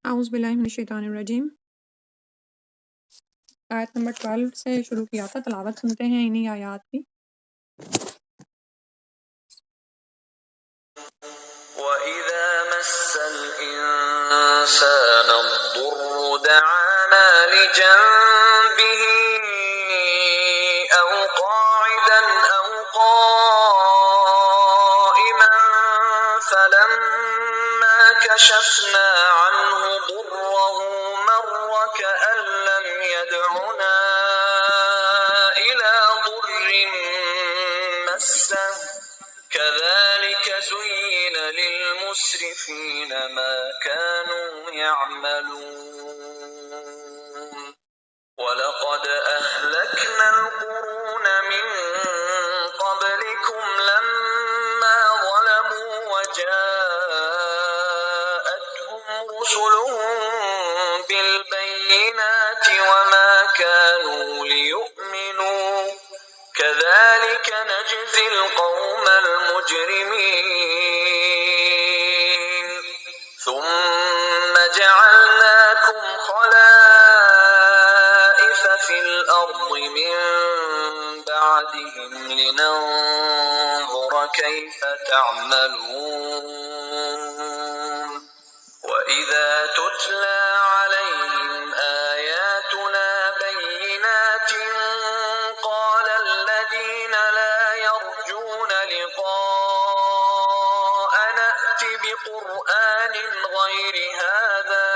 اعوذ باللہ من الشیطان الرجیم۔ آیت نمبر 12 سے شروع کیا تھا، تلاوت سنتے ہیں انہی آیات کی۔ وَإِذَا مَسَّ الْإِنسَانَ الضُّرُّ دَعَانَا لِجَنبِهِ أَوْ قَاعِدًا أَوْ قَائِمًا فَلَمَّا كَشَفْنَا عَنْهُ ضُرَّهُ مَرَّ كَأَن لَّمْ يَدْعُنَا إِلَىٰ ضُرٍّ مَّسَّهُ كَذَٰلِكَ زُيِّنَ لِلْمُسْرِفِينَ مَا كَانُوا يَعْمَلُونَ وَلَقَدْ أَهْلَكْنَا الْقُرُونَ مِن قَبْلِكُمْ لَمَّا ظَلَمُوا وَجَاءَتْهُمْ رُسُلُهُم بِالْبَيِّنَاتِ وَمَا كَانُوا لِيُؤْمِنُوا كَذَٰلِكَ نَجْزِي الْقَوْمَ الْمُجْرِمِينَ ثُمَّ جَعَلْنَاكُمْ خَلَائِفَ فِي الْأَرْضِ مِن بَعْدِهِمْ لِنَنظُرَ كَيْفَ تَعْمَلُونَ وَإِذَا تُتْلَىٰ عَلَيْهِمْ آيَاتُنَا بَيِّنَاتٍ قَالَ الَّذِينَ لَا يَرْجُونَ لِقَاءَنَا ائْتِ بِقُرْآنٍ غَيْرِ هَٰذَا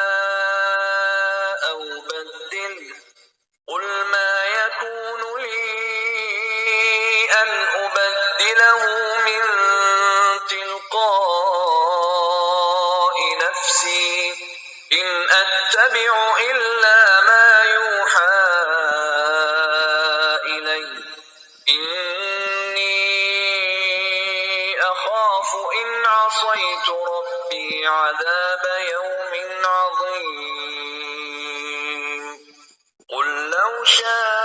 أَوْ بَدِّلْهُ قُلْ مَا يَكُونُ لِي أَنْ أُبَدِّلَهُ مِن تِلْقَاءِ نَفْسِي إِنْ أَتَّبِعُ إِلَّا مَا يُوحَىٰ إِلَيَّ إِنِّي أَخَافُ إِنْ عَصَيْتُ رَبِّي عَذَابَ يَوْمٍ عَظِيمٍ قُل لَّوْ شَاءَ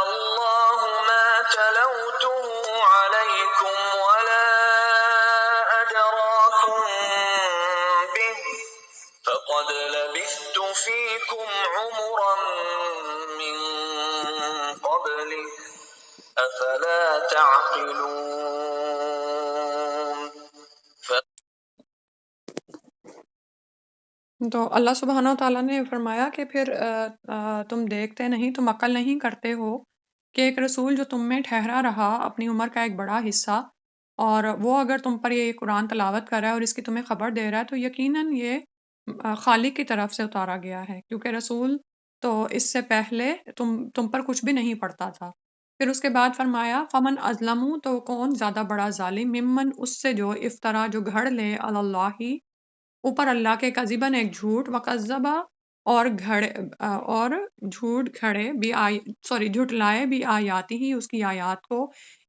اللَّهُ مَا تَلَوْتُهُ عَلَيْكُمْ وَلَا أَدْرَاكُم بِهِ فَقَدْ لَبِثْتُ فِيكُمْ عُمُرًا مِّن قَبْلِهِ أَفَلَا تَعْقِلُونَ تو اللہ سبحانہ و تعالیٰ نے فرمایا کہ پھر تم دیکھتے نہیں، تم عقل نہیں کرتے ہو کہ ایک رسول جو تم میں ٹھہرا رہا اپنی عمر کا ایک بڑا حصہ، اور وہ اگر تم پر یہ قرآن تلاوت کر رہا ہے اور اس کی تمہیں خبر دے رہا ہے، تو یقیناً یہ خالق کی طرف سے اتارا گیا ہے، کیونکہ رسول تو اس سے پہلے تم پر کچھ بھی نہیں پڑتا تھا۔ پھر اس کے بعد فرمایا فمن ازلم، تو کون زیادہ بڑا ظالم، ممن اس سے جو افطرا جو گھڑ لے علی اللہ اوپر اللہ کے کذباً ایک جھوٹ، وکذبا اور جھوٹ کھڑے جھٹلائے بھی آیاتی ہی اس کی آیات کو،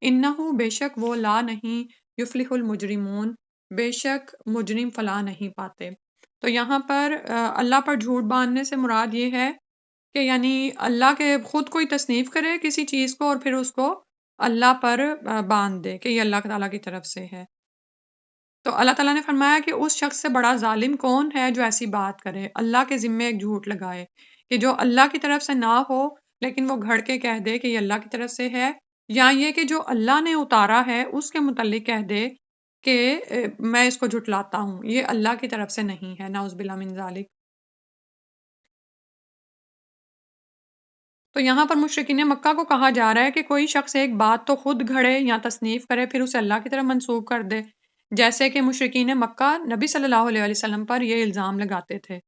انہو بے شک وہ لا نہیں یفلح المجرمون بے شک مجرم فلاح نہیں پاتے۔ تو یہاں پر اللہ پر جھوٹ باندھنے سے مراد یہ ہے کہ یعنی اللہ کے خود کوئی تصنیف کرے کسی چیز کو اور پھر اس کو اللہ پر باندھ دے کہ یہ اللہ تعالیٰ کی طرف سے ہے۔ تو اللہ تعالیٰ نے فرمایا کہ اس شخص سے بڑا ظالم کون ہے جو ایسی بات کرے، اللہ کے ذمے ایک جھوٹ لگائے، کہ جو اللہ کی طرف سے نہ ہو لیکن وہ گھڑ کے کہہ دے کہ یہ اللہ کی طرف سے ہے، یا یہ کہ جو اللہ نے اتارا ہے اس کے متعلق کہہ دے کہ میں اس کو جھٹلاتا ہوں، یہ اللہ کی طرف سے نہیں ہے، نعوذ باللہ من ذالک۔ تو یہاں پر مشرکین مکہ کو کہا جا رہا ہے کہ کوئی شخص ایک بات تو خود گھڑے یا تصنیف کرے پھر اسے اللہ کی طرف منسوب کر دے، جیسے کہ مشرکین مکہ نبی صلی اللہ علیہ وسلم پر یہ الزام لگاتے تھے،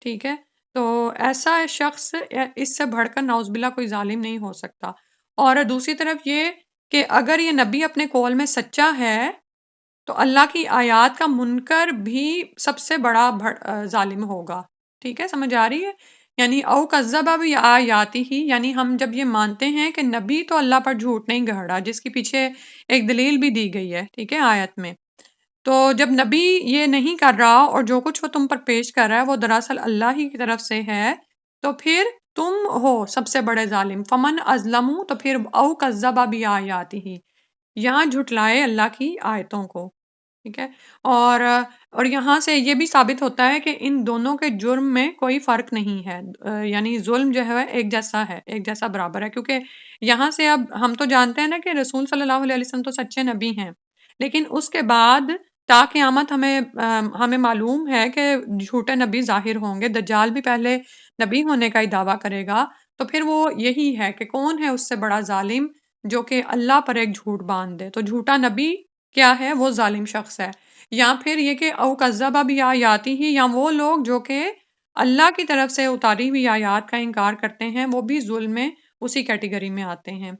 ٹھیک ہے؟ تو ایسا شخص اس سے بڑھ کر نعوذ باللہ کوئی ظالم نہیں ہو سکتا۔ اور دوسری طرف یہ کہ اگر یہ نبی اپنے قول میں سچا ہے تو اللہ کی آیات کا منکر بھی سب سے بڑا ظالم ہوگا، ٹھیک ہے؟ سمجھ آ رہی ہے؟ یعنی او کذبا بھی آیاتی ہی، یعنی ہم جب یہ مانتے ہیں کہ نبی تو اللہ پر جھوٹ نہیں گھڑا، جس کے پیچھے ایک دلیل بھی دی گئی ہے، ٹھیک ہے، آیت میں، تو جب نبی یہ نہیں کر رہا اور جو کچھ وہ تم پر پیش کر رہا ہے وہ دراصل اللہ ہی کی طرف سے ہے، تو پھر تم ہو سب سے بڑے ظالم۔ فمن ازلم، تو پھر او کذبا بھی آیاتی ہی، یہاں جھٹلائے اللہ کی آیتوں کو۔ ٹھیک ہے؟ اور یہاں سے یہ بھی ثابت ہوتا ہے کہ ان دونوں کے جرم میں کوئی فرق نہیں ہے، یعنی ظلم جو ہے ایک جیسا ہے، ایک جیسا برابر ہے، کیونکہ یہاں سے اب ہم تو جانتے ہیں نا کہ رسول صلی اللہ علیہ وسلم تو سچے نبی ہیں، لیکن اس کے بعد تا قیامت ہمیں معلوم ہے کہ جھوٹے نبی ظاہر ہوں گے، دجال بھی پہلے نبی ہونے کا ہی دعویٰ کرے گا، تو پھر وہ یہی ہے کہ کون ہے اس سے بڑا ظالم جو کہ اللہ پر ایک جھوٹ باندھ دے، تو جھوٹا نبی کیا ہے؟ وہ ظالم شخص ہے، یا پھر یہ کہ او کذبہ بھی آیاتی ہی، یا وہ لوگ جو کہ اللہ کی طرف سے اتاری ہوئی آیات کا انکار کرتے ہیں، وہ بھی ظلم میں اسی کیٹیگری میں آتے ہیں،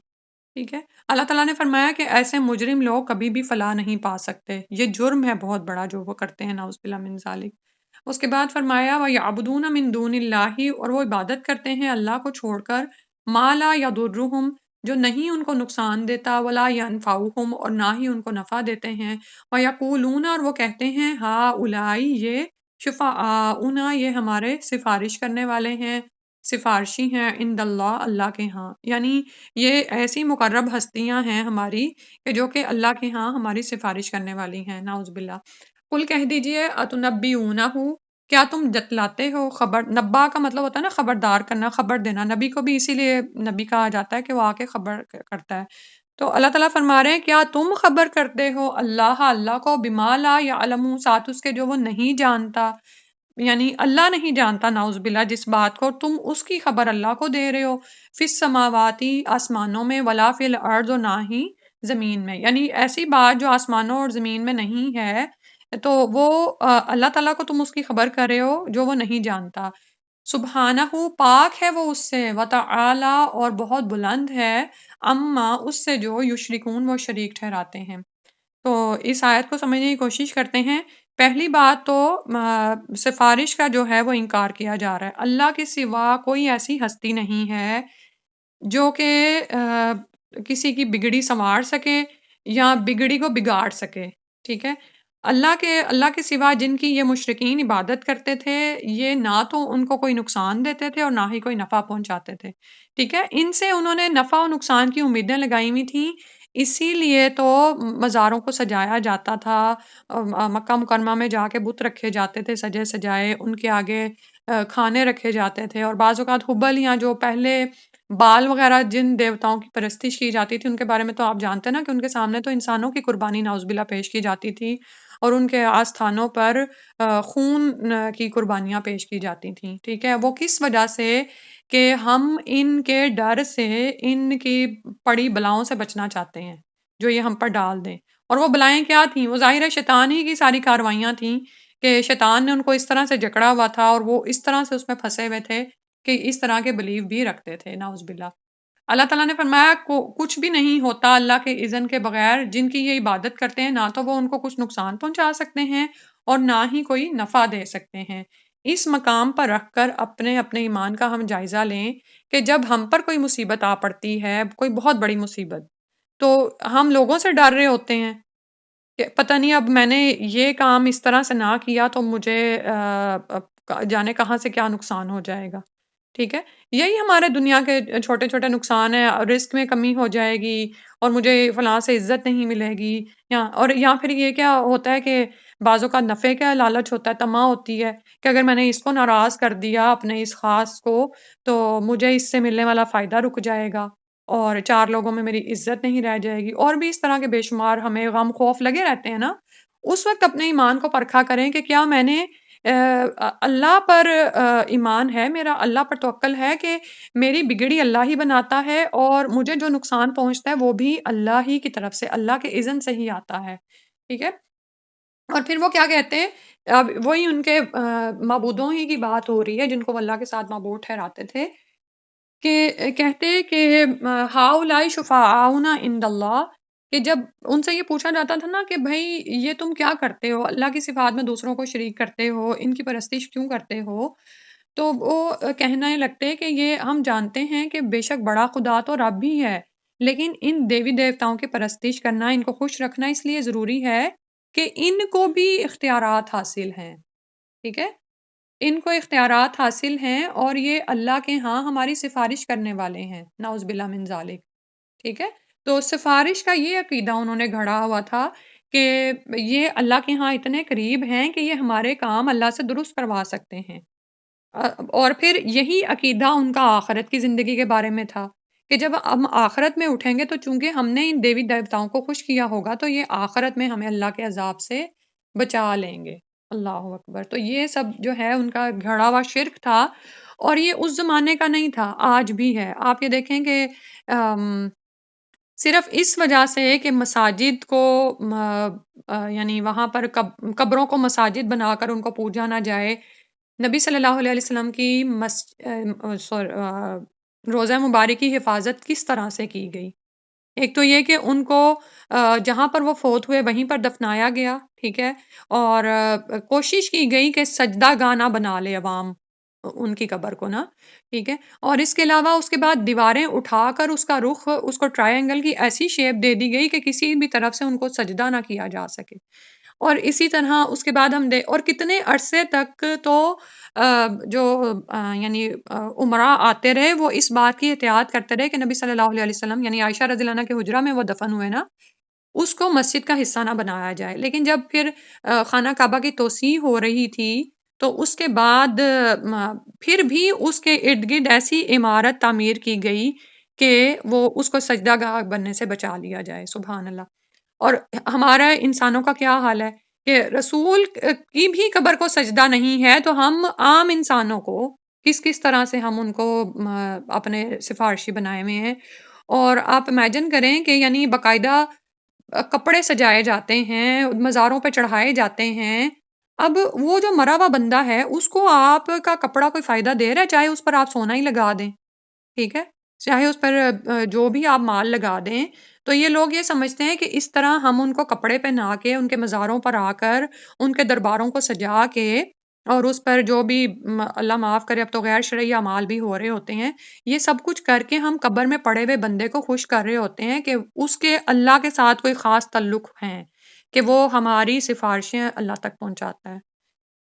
ٹھیک ہے؟ اللہ تعالیٰ نے فرمایا کہ ایسے مجرم لوگ کبھی بھی فلاح نہیں پا سکتے، یہ جرم ہے بہت بڑا جو وہ کرتے ہیں، نعوذ باللہ من ذالک۔ اس کے بعد فرمایا وَيَعْبُدُونَ مِن دُونِ اللَّهِ، اور وہ عبادت کرتے ہیں اللہ کو چھوڑ کر، مَا لَا يَضُرُّهُمْ، جو نہیں ان کو نقصان دیتا، وَلَا يَنفَعُهُمْ، اور نہ ہی ان کو نفع دیتے ہیں، وَيَقُولُونَ، اور وہ کہتے ہیں ہَؤُلَاءِ، یہ شُفَعَاؤُنَا، یہ ہمارے سفارش کرنے والے ہیں، سفارشی ہیں، عند اللہ، اللہ کے ہاں، یعنی یہ ایسی مقرب ہستیاں ہیں ہماری کہ جو کہ اللہ کے ہاں ہماری سفارش کرنے والی ہیں، نعوذ باللہ۔ قل کہہ دیجئے اتنبئونہ، کیا تم جتلاتے ہو؟ خبر، نبا کا مطلب ہوتا ہے نا خبردار کرنا، خبر دینا، نبی کو بھی اسی لیے نبی کہا جاتا ہے کہ وہ آ کے خبر کرتا ہے۔ تو اللہ تعالیٰ فرما رہے ہیں کیا تم خبر کرتے ہو اللہ کو، بما لا یعلم، ساتھ اس کے جو وہ نہیں جانتا، یعنی اللہ نہیں جانتا نعوذ باللہ جس بات کو، تم اس کی خبر اللہ کو دے رہے ہو، فی السماواتی، آسمانوں میں، ولا فی الارض، اور نہ ہی زمین میں، یعنی ایسی بات جو آسمانوں اور زمین میں نہیں ہے، تو وہ اللہ تعالیٰ کو تم اس کی خبر کر رہے ہو جو وہ نہیں جانتا۔ سبحانہ، پاک ہے وہ اس سے، وتعالی، اور بہت بلند ہے، اما، اس سے جو یشرکون، وہ شریک ٹھہراتے ہیں۔ تو اس آیت کو سمجھنے کی کوشش کرتے ہیں۔ پہلی بات تو سفارش کا جو ہے وہ انکار کیا جا رہا ہے، اللہ کے سوا کوئی ایسی ہستی نہیں ہے جو کہ کسی کی بگڑی سنوار سکے یا بگڑی کو بگاڑ سکے، ٹھیک ہے؟ اللہ کے سوا جن کی یہ مشرکین عبادت کرتے تھے، یہ نہ تو ان کو کوئی نقصان دیتے تھے اور نہ ہی کوئی نفع پہنچاتے تھے، ٹھیک ہے؟ ان سے انہوں نے نفع و نقصان کی امیدیں لگائی ہوئی تھیں، اسی لیے تو مزاروں کو سجایا جاتا تھا، مکہ مکرمہ میں جا کے بت رکھے جاتے تھے سجے سجائے، ان کے آگے کھانے رکھے جاتے تھے، اور بعض اوقات حبل یا جو پہلے بال وغیرہ جن دیوتاؤں کی پرستش کی جاتی تھی، ان کے بارے میں تو آپ جانتے ہیں نا کہ ان کے سامنے تو انسانوں کی قربانی نعوذ باللہ پیش کی جاتی تھی، اور ان کے آستھانوں پر خون کی قربانیاں پیش کی جاتی تھیں، ٹھیک ہے؟ وہ کس وجہ سے کہ ہم ان کے ڈر سے، ان کی پڑی بلاؤں سے بچنا چاہتے ہیں جو یہ ہم پر ڈال دیں، اور وہ بلائیں کیا تھیں؟ وہ ظاہر ہے شیطان ہی کی ساری کاروائیاں تھیں کہ شیطان نے ان کو اس طرح سے جکڑا ہوا تھا اور وہ اس طرح سے اس میں پھنسے ہوئے تھے کہ اس طرح کے بلیو بھی رکھتے تھے، نعوذ باللہ۔ اللہ تعالیٰ نے فرمایا کچھ بھی نہیں ہوتا اللہ کے اذن کے بغیر، جن کی یہ عبادت کرتے ہیں نہ تو وہ ان کو کچھ نقصان پہنچا سکتے ہیں اور نہ ہی کوئی نفع دے سکتے ہیں۔ اس مقام پر رکھ کر اپنے اپنے ایمان کا ہم جائزہ لیں کہ جب ہم پر کوئی مصیبت آ پڑتی ہے، کوئی بہت بڑی مصیبت، تو ہم لوگوں سے ڈر رہے ہوتے ہیں کہ پتہ نہیں اب میں نے یہ کام اس طرح سے نہ کیا تو مجھے جانے کہاں سے کیا نقصان ہو جائے گا، ٹھیک ہے؟ یہی ہمارے دنیا کے چھوٹے چھوٹے نقصان ہیں، رزق میں کمی ہو جائے گی اور مجھے فلاں سے عزت نہیں ملے گی، یا پھر یہ کیا ہوتا ہے کہ بعضوں کا نفع کا لالچ ہوتا ہے، طمع ہوتی ہے کہ اگر میں نے اس کو ناراض کر دیا اپنے اس خاص کو تو مجھے اس سے ملنے والا فائدہ رک جائے گا اور چار لوگوں میں میری عزت نہیں رہ جائے گی، اور بھی اس طرح کے بے شمار ہمیں غم خوف لگے رہتے ہیں نا۔ اس وقت اپنے ایمان کو پرکھا کریں کہ کیا میں نے اللہ پر ایمان ہے میرا، اللہ پر توکل ہے کہ میری بگڑی اللہ ہی بناتا ہے اور مجھے جو نقصان پہنچتا ہے وہ بھی اللہ ہی کی طرف سے، اللہ کے اذن سے ہی آتا ہے، ٹھیک ہے؟ اور پھر وہ کیا کہتے ہیں، اب وہی ان کے معبودوں ہی کی بات ہو رہی ہے جن کو وہ اللہ کے ساتھ معبود ٹھہراتے تھے، کہ کہتے کہ ہؤلاء شفعاؤنا عند اللہ، کہ جب ان سے یہ پوچھا جاتا تھا نا کہ بھائی یہ تم کیا کرتے ہو، اللہ کی صفات میں دوسروں کو شریک کرتے ہو، ان کی پرستش کیوں کرتے ہو، تو وہ کہنے لگتے کہ یہ ہم جانتے ہیں کہ بے شک بڑا خدا تو رب ہی ہے، لیکن ان دیوی دیوتاؤں کی پرستش کرنا، ان کو خوش رکھنا اس لیے ضروری ہے کہ ان کو بھی اختیارات حاصل ہیں، ٹھیک ہے؟ ان کو اختیارات حاصل ہیں اور یہ اللہ کے ہاں ہماری سفارش کرنے والے ہیں، نعوذ باللہ من ذالک، ٹھیک ہے؟ تو سفارش کا یہ عقیدہ انہوں نے گھڑا ہوا تھا کہ یہ اللہ کے ہاں اتنے قریب ہیں کہ یہ ہمارے کام اللہ سے درست کروا سکتے ہیں۔ اور پھر یہی عقیدہ ان کا آخرت کی زندگی کے بارے میں تھا کہ جب ہم آخرت میں اٹھیں گے تو چونکہ ہم نے ان دیوی دیوتاؤں کو خوش کیا ہوگا تو یہ آخرت میں ہمیں اللہ کے عذاب سے بچا لیں گے۔ اللہ اکبر! تو یہ سب جو ہے ان کا گھڑا ہوا شرک تھا، اور یہ اس زمانے کا نہیں تھا، آج بھی ہے۔ آپ یہ دیکھیں کہ ام، صرف اس وجہ سے کہ مساجد کو یعنی وہاں پر قبروں کو مساجد بنا کر ان کو پوجا نہ جائے، نبی صلی اللہ علیہ وسلم کی روزہ مبارک کی حفاظت کس طرح سے کی گئی؟ ایک تو یہ کہ ان کو جہاں پر وہ فوت ہوئے وہیں پر دفنایا گیا، ٹھیک ہے، اور کوشش کی گئی کہ سجدہ گاہ نہ بنا لے عوام ان کی قبر کو نا، ٹھیک ہے، اور اس کے علاوہ اس کے بعد دیواریں اٹھا کر اس کا رخ اس کو ٹرائنگل کی ایسی شیپ دے دی گئی کہ کسی بھی طرف سے ان کو سجدہ نہ کیا جا سکے۔ اور اسی طرح اس کے بعد اور کتنے عرصے تک تو جو یعنی امراء آتے رہے، وہ اس بات کی احتیاط کرتے رہے کہ نبی صلی اللہ علیہ وسلم یعنی عائشہ رضی اللہ عنہا کے حجرہ میں وہ دفن ہوئے نا، اس کو مسجد کا حصہ نہ بنایا جائے۔ لیکن جب پھر خانہ کعبہ کی توسیع ہو رہی تھی تو اس کے بعد پھر بھی اس کے ارد گرد ایسی عمارت تعمیر کی گئی کہ وہ اس کو سجدہ گاہ بننے سے بچا لیا جائے۔ سبحان اللہ! اور ہمارا انسانوں کا کیا حال ہے کہ رسول کی بھی قبر کو سجدہ نہیں ہے، تو ہم عام انسانوں کو کس کس طرح سے ہم ان کو اپنے سفارشی بنائے ہوئے ہیں۔ اور آپ امیجن کریں کہ یعنی باقاعدہ کپڑے سجائے جاتے ہیں، مزاروں پہ چڑھائے جاتے ہیں۔ اب وہ جو مرا ہوا بندہ ہے اس کو آپ کا کپڑا کوئی فائدہ دے رہا ہے، چاہے اس پر آپ سونا ہی لگا دیں، ٹھیک ہے، چاہے اس پر جو بھی آپ مال لگا دیں۔ تو یہ لوگ یہ سمجھتے ہیں کہ اس طرح ہم ان کو کپڑے پہنا کے ان کے مزاروں پر آ کر ان کے درباروں کو سجا کے اور اس پر جو بھی اللہ معاف کرے اب تو غیر شرعی اعمال بھی ہو رہے ہوتے ہیں، یہ سب کچھ کر کے ہم قبر میں پڑے ہوئے بندے کو خوش کر رہے ہوتے ہیں کہ اس کے اللہ کے ساتھ کوئی خاص تعلق ہے، کہ وہ ہماری سفارشیں اللہ تک پہنچاتا ہے۔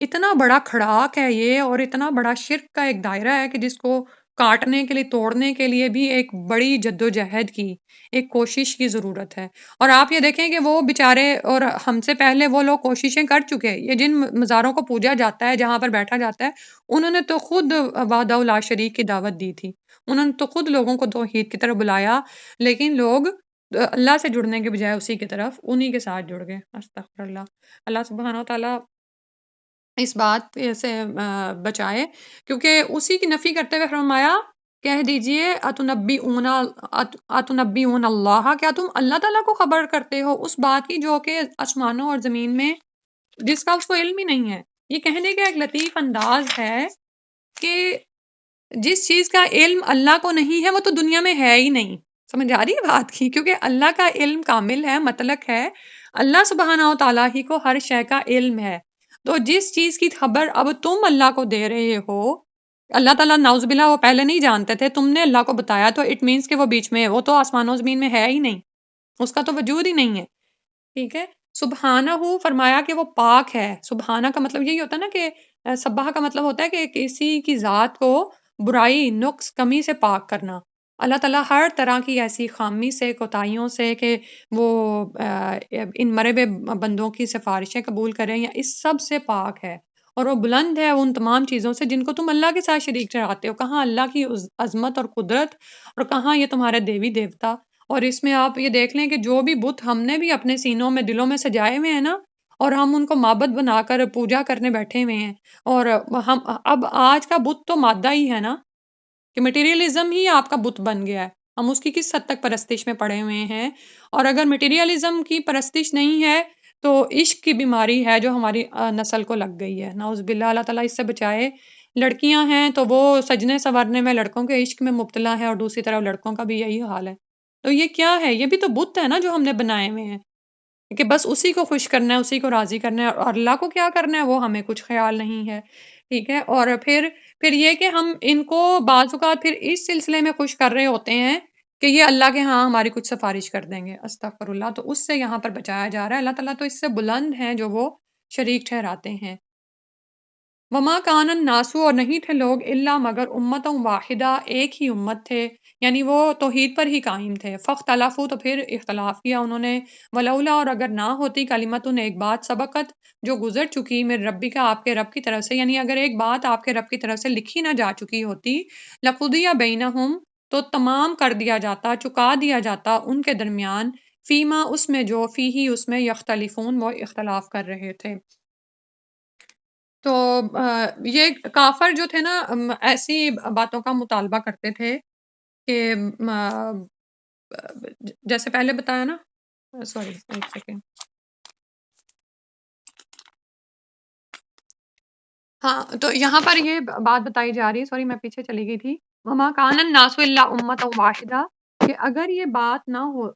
اتنا بڑا کھڑاک ہے یہ، اور اتنا بڑا شرک کا ایک دائرہ ہے کہ جس کو کاٹنے کے لیے، توڑنے کے لیے بھی ایک بڑی جدوجہد کی، ایک کوشش کی ضرورت ہے۔ اور آپ یہ دیکھیں کہ وہ بیچارے اور ہم سے پہلے وہ لوگ کوششیں کر چکے، یہ جن مزاروں کو پوجا جاتا ہے، جہاں پر بیٹھا جاتا ہے، انہوں نے تو خود وحدہ لا شریک کی دعوت دی تھی، انہوں نے تو خود لوگوں کو توحید کی طرف بلایا، لیکن لوگ اللہ سے جڑنے کے بجائے اسی کی طرف انہی کے ساتھ جڑ گئے۔ استغفر اللہ! اللہ سبحانہ وتعالی اس بات سے بچائے، کیونکہ اسی کی نفی کرتے ہوئے فرمایا کہہ دیجئے اتنبئون اللہ، کیا تم اللہ تعالیٰ کو خبر کرتے ہو اس بات کی جو کہ آسمانوں اور زمین میں جس کا اس کو علم ہی نہیں ہے۔ یہ کہنے کا ایک لطیف انداز ہے کہ جس چیز کا علم اللہ کو نہیں ہے وہ تو دنیا میں ہے ہی نہیں۔ سمجھ آ رہی ہے بات کی؟ کیونکہ اللہ کا علم کامل ہے، مطلق ہے، اللہ سبحانہ و تعالیٰ ہی کو ہر شے کا علم ہے۔ تو جس چیز کی خبر اب تم اللہ کو دے رہے ہو، اللہ تعالیٰ نعوذ باللہ وہ پہلے نہیں جانتے تھے، تم نے اللہ کو بتایا تو اٹ مینس کہ وہ بیچ میں ہے، وہ تو آسمان و زمین میں ہے ہی نہیں، اس کا تو وجود ہی نہیں ہے، ٹھیک ہے۔ سبحانہ فرمایا کہ وہ پاک ہے۔ سبحانہ کا مطلب یہی ہوتا ہے نا کہ سبحہ کا مطلب ہوتا ہے کہ کسی کی ذات کو برائی، نقص، کمی سے پاک کرنا۔ اللہ تعالیٰ ہر طرح کی ایسی خامی سے، کوتاہیوں سے کہ وہ ان مرے ہوئے بندوں کی سفارشیں قبول کریں یا اس سب سے پاک ہے، اور وہ بلند ہے ان تمام چیزوں سے جن کو تم اللہ کے ساتھ شریک ٹھہراتے ہو۔ کہاں اللہ کی عظمت اور قدرت، اور کہاں یہ تمہارے دیوی دیوتا۔ اور اس میں آپ یہ دیکھ لیں کہ جو بھی بت ہم نے بھی اپنے سینوں میں، دلوں میں سجائے ہوئے ہیں نا، اور ہم ان کو معبد بنا کر پوجا کرنے بیٹھے ہوئے ہیں، اور ہم اب آج کا بت تو مادہ ہی ہے نا، کہ مٹیریلزم ہی آپ کا بت بن گیا ہے۔ ہم اس کی کس حد تک پرستش میں پڑے ہوئے ہیں، اور اگر مٹیریلزم کی پرستش نہیں ہے تو عشق کی بیماری ہے جو ہماری نسل کو لگ گئی ہے، نعوذ باللہ، اللہ تعالیٰ اس سے بچائے۔ لڑکیاں ہیں تو وہ سجنے سنورنے میں لڑکوں کے عشق میں مبتلا ہے، اور دوسری طرف لڑکوں کا بھی یہی حال ہے۔ تو یہ کیا ہے؟ یہ بھی تو بت ہے نا جو ہم نے بنائے ہوئے ہیں، کہ بس اسی کو خوش کرنا ہے، اسی کو راضی کرنا ہے، اور اللہ کو کیا کرنا ہے وہ ہمیں کچھ خیال نہیں ہے، ٹھیک ہے۔ اور پھر یہ کہ ہم ان کو بعض اوقات پھر اس سلسلے میں خوش کر رہے ہوتے ہیں کہ یہ اللہ کے ہاں ہماری کچھ سفارش کر دیں گے، استغفر اللہ، تو اس سے یہاں پر بچایا جا رہا ہے۔ اللہ تعالیٰ تو اس سے بلند ہیں جو وہ شریک ٹھہراتے ہیں۔ وما کان الناس، اور نہیں تھے لوگ، الا مگر امتا واحدہ، ایک ہی امت تھے، یعنی وہ توحید پر ہی قائم تھے، فاختلفوا تو پھر اختلاف کیا انہوں نے، ولولا اور اگر نہ ہوتی، کلمتن ایک بات، سبقت جو گزر چکی، من ربی کا آپ کے رب کی طرف سے، یعنی اگر ایک بات آپ کے رب کی طرف سے لکھی نہ جا چکی ہوتی، لقضی بینہم تو تمام کر دیا جاتا، چکا دیا جاتا ان کے درمیان، فیما اس میں جو، فی ہی اس میں، یختلفون وہ اختلاف کر رہے تھے۔ تو یہ کافر جو تھے نا، ایسی باتوں کا مطالبہ کرتے تھے کہ جیسے پہلے بتایا نا، سوری ایک سیکنڈ، ہاں تو یہاں پر یہ بات بتائی جا رہی ہے، سوری میں پیچھے چلی گئی تھی، وما کان الناس الا امۃ واحدہ، کہ اگر یہ بات نہ ہو،